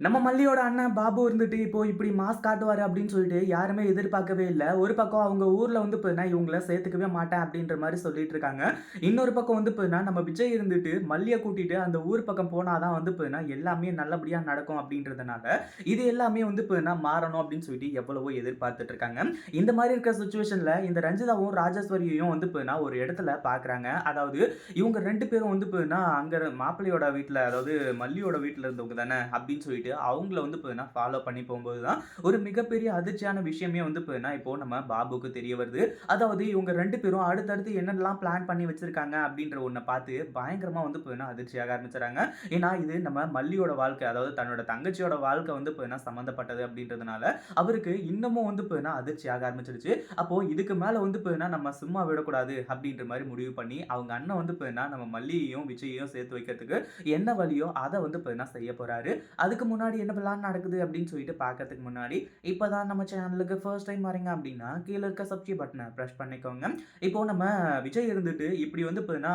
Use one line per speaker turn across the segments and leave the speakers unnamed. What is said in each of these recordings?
நம்ம மல்லியோட அண்ணன் பாபு இருந்துட்டு, இப்போ இப்படி மாஸ் காட்டுவாரு அப்படின்னு சொல்லிட்டு யாருமே எதிர்பார்க்கவே இல்ல. ஒரு பக்கம் அவங்க ஊர்ல வந்து பார்த்தீங்கன்னா, இவங்கள சேர்த்துக்கவே மாட்டேன் அப்படின்ற மாரி சொல்லிட்டு இருக்காங்க. இன்னொரு பக்கம் வந்து பார்த்தீங்கன்னா, நம்ம விஜய் இருந்துட்டு மல்லிய கூட்டிட்டு அந்த ஊர் பக்கம் போனா தான் வந்து பார்த்தீங்கன்னா, எல்லாமே நல்லபடியா நடக்கும் அப்படின்றதுனால, இது எல்லாமே வந்து பார்த்தீங்கன்னா மாறணும் அப்படின்னு சொல்லிட்டு எவ்வளவோ எதிர்பார்த்துட்டு இருக்காங்க. இந்த மாரி இருக்கிற சிச்சுவேஷன்ல இந்த ரஞ்சிதாவும், ராஜேஸ்வரியையும் வந்து பார்த்தீங்கன்னா, ஒரு இடத்துல பார்க்குறாங்க. அதாவது இவங்க 2 பேரும் வந்து பார்த்தீங்கன்னா, அங்க மாப்பிள்ளையோட வீட்ல அதாவது மல்லியோட வீட்ல இருந்தவங்க தானே அப்படின்னு சொல்லிட்டு அவங்கள வந்து பார்த்தீங்கன்னா ஃபாலோ பண்ணி போகும்போது தான் ஒரு மிகப்பெரிய அதிர்ச்சியான விஷயமே வந்து பார்த்தீங்கன்னா இப்போ நம்ம பாபுக்கு தெரிய வருது. அதாவது இவங்க 2 பேரும் அடுத்தடுத்து என்னெல்லாம் பிளான் பண்ணி வச்சிருக்காங்க அப்படின்ற ஒண்ண பார்த்து பயங்கரமா வந்து பார்த்தீங்கன்னா அதிர்ச்சியாக ஆரம்பிச்சுறாங்க. ஏன்னா இது நம்ம மல்லியோட வாழ்க்கை அதாவது தன்னோட தங்கச்சியோட வாழ்க்கை வந்து பார்த்தீங்கன்னா சம்மந்தப்பட்டது அப்படின்றதுனால அவருக்கு இன்னமும் வந்து பார்த்தீங்கன்னா அதிர்ச்சியாக ஆரம்பிச்சிருச்சு. அப்போ இதுக்கு மேல வந்து பார்த்தீங்கன்னா நம்ம சும்மா விடக்கூடாது அப்படின்ற மாரி முடிவு பண்ணி அவங்க அண்ணன் வந்து பார்த்தீங்கன்னா நம்ம மல்லியையும், விஜயையும் சேர்த்து வைக்கிறதுக்கு என்ன வழியோ அத வந்து பார்த்தீங்கன்னா செய்ய போறாரு. அதுக்கு முன்னாடி என்ன பிளான் நடக்குது அப்படின்னு சொல்லிட்டு பார்க்கறதுக்கு முன்னாடி, இப்பதான் நம்ம சேனலுக்கு ஃபர்ஸ்ட் டைம் வரீங்க அப்படின்னா, கீழ இருக்க சப்ஸ்கிரைப் பட்டன பிரஸ் பண்ணிக்கோங்க. இப்போ நம்ம விஜய் இருந்துட்டு இப்படி வந்து பார்த்தீங்கன்னா,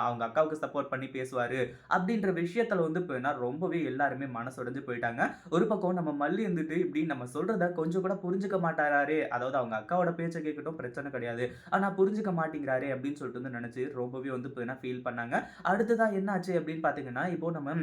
அவங்க அக்காவுக்கு சப்போர்ட் பண்ணி பேசுவாரு அப்படின்ற விஷயத்துல வந்து பார்த்தீங்கன்னா, ரொம்பவே எல்லாருமே மனசொடைஞ்சு போயிட்டாங்க. ஒரு பக்கம் நம்ம மல்லி இருந்துட்டு இப்படி நம்ம சொல்றத கொஞ்சம் கூட புரிஞ்சுக்க மாட்டாராரே, அதாவது அவங்க அக்காவோட பேச்ச கேட்கட்டும் பிரச்சனை கிடையாது. ஆனா புரிஞ்சுக்க மாட்டேங்கிறாரே அப்படின்னு சொல்லிட்டு வந்து நினைச்சு ரொம்பவே வந்து பார்த்தீங்கன்னா ஃபீல் பண்ணாங்க. அடுத்ததா என்ன ஆச்சு அப்படின்னு பார்த்தீங்கன்னா, இப்போ நம்ம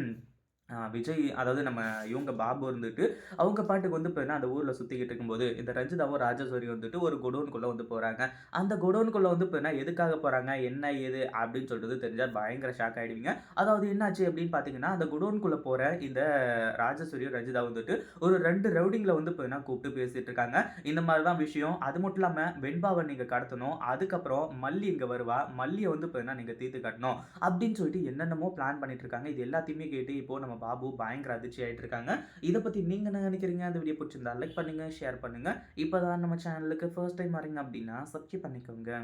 விஜய் அதாவது நம்ம இவங்க பாபு இருந்துட்டு, அவங்க பாட்டுக்கு வந்து பார்த்தீங்கன்னா, அந்த ஊர்ல சுத்திக்கிட்டு இருக்கும்போது, இந்த ரஞ்சிதாவும், ராஜேஸ்வரியும் வந்துட்டு ஒரு குடோன்குள்ள வந்து போறாங்க. அந்த குடோன்குள்ள வந்து பார்த்தீங்கன்னா, எதுக்காக போறாங்க? என்ன? ஏது? அப்படின்னு சொல்றது தெரிஞ்சா பயங்கர ஷாக் ஆயிடுவீங்க. அதாவது என்னாச்சு அப்படின்னு பார்த்தீங்கன்னா, அந்த குடோன்குள்ள போற இந்த ராஜேஸ்வரியும், ரஞ்சிதாவும் வந்துட்டு ஒரு 2 ரவுடிங்கள வந்து பார்த்தீங்கன்னா, கூப்பிட்டு பேசிட்டு இருக்காங்க. இந்த மாரி தான் விஷயம். அது மட்டும் இல்லாம வெண்பாவ நீங்க கடத்தணும். அதுக்கப்புறம் மல்லி இங்க வருவா. மல்லிய வந்து பார்த்தீங்கன்னா, நீங்க தீர்த்து கட்டணும். அப்படின்னு சொல்லிட்டு என்னென்னமோ பிளான் பண்ணிட்டு இருக்காங்க. இது எல்லாத்தையுமே கேட்டு இப்போ நம்ம பாபு பயங்கர அதிர்ச்சி ஆயிட்டு இருக்காங்க. இத பத்தி நீங்க என்ன நினைக்கிறீங்க? இந்த வீடியோ பிடிச்சிருந்தா லைக் பண்ணுங்க, ஷேர் பண்ணுங்க. இப்பதான் நம்ம சேனலுக்கு ஃபர்ஸ்ட் டைம் வரீங்க அப்படின்னா சப்ஸ்கிரைப் பண்ணிக்கோங்க.